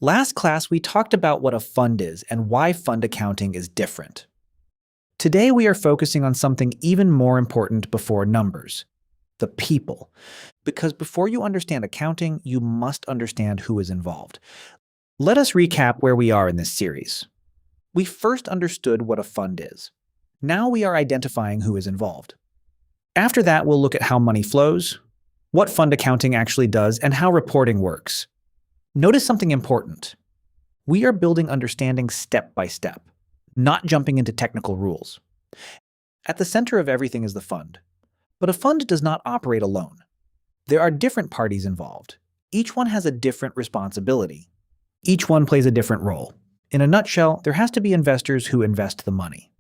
Last class, we talked about what a fund is and why fund accounting is different. Today, we are focusing on something even more important before numbers: the people. Because before you understand accounting, you must understand who is involved. Let us recap where we are in this series. We first understood what a fund is. Now we are identifying who is involved. After that, we'll look at how money flows, what fund accounting actually does, and how reporting works. Notice something important. We are building understanding step by step, not jumping into technical rules. At the center of everything is the fund. But a fund does not operate alone. There are different parties involved. Each one has a different responsibility. Each one plays a different role. In a nutshell, there has to be investors who invest the money,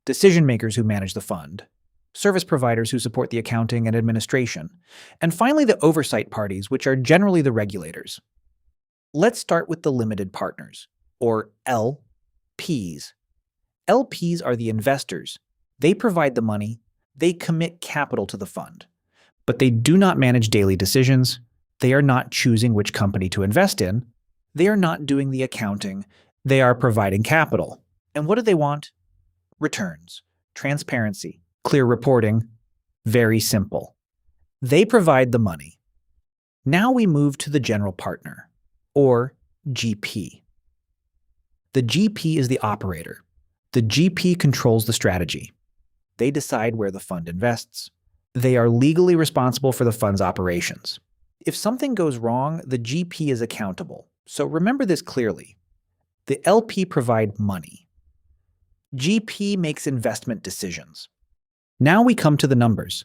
decision makers who manage the fund, service providers who support the accounting and administration, and finally the oversight parties, which are generally the regulators. Let's start with the limited partners, or LPs. LPs are the investors. They provide the money. They commit capital to the fund. But they do not manage daily decisions. They are not choosing which company to invest in. They are not doing the accounting. They are providing capital. And what do they want? Returns, transparency, clear reporting. Very simple. They provide the money. Now we move to the general partner, or GP. The GP is the operator. The GP controls the strategy. They decide where the fund invests. They are legally responsible for the fund's operations. If something goes wrong, the GP is accountable. So remember this clearly. The LP provide money. GP makes investment decisions. Now we come to the numbers.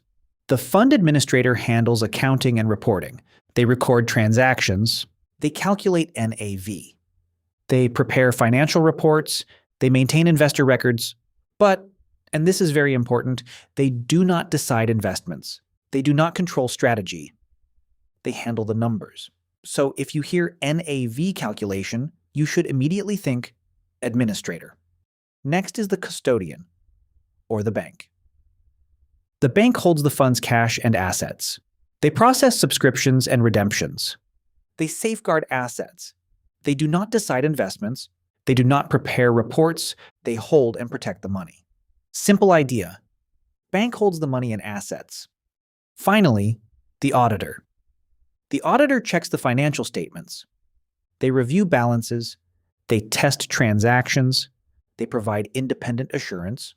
The fund administrator handles accounting and reporting. They record transactions. They calculate NAV. They prepare financial reports. They maintain investor records. But, and this is very important, they do not decide investments. They do not control strategy. They handle the numbers. So if you hear NAV calculation, you should immediately think administrator. Next is the custodian, or the bank. The bank holds the fund's cash and assets. They process subscriptions and redemptions. They safeguard assets. They do not decide investments. They do not prepare reports. They hold and protect the money. Simple idea. Bank holds the money and assets. Finally, the auditor. The auditor checks the financial statements. They review balances. They test transactions. They provide independent assurance.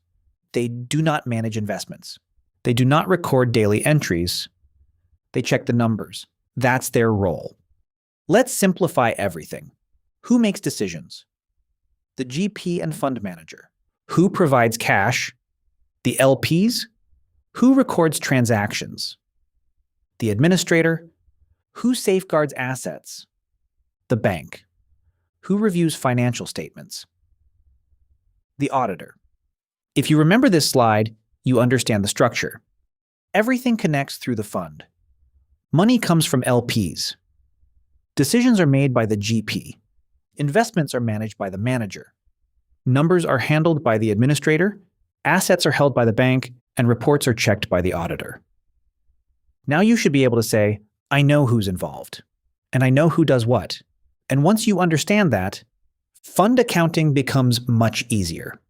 They do not manage investments. They do not record daily entries. They check the numbers. That's their role. Let's simplify everything. Who makes decisions? The GP and fund manager. Who provides cash? The LPs. Who records transactions? The administrator. Who safeguards assets? The bank. Who reviews financial statements? The auditor. If you remember this slide, you understand the structure. Everything connects through the fund. Money comes from LPs. Decisions are made by the GP. Investments are managed by the manager. Numbers are handled by the administrator. Assets are held by the bank, and reports are checked by the auditor. Now you should be able to say, I know who's involved, and I know who does what. And once you understand that, fund accounting becomes much easier.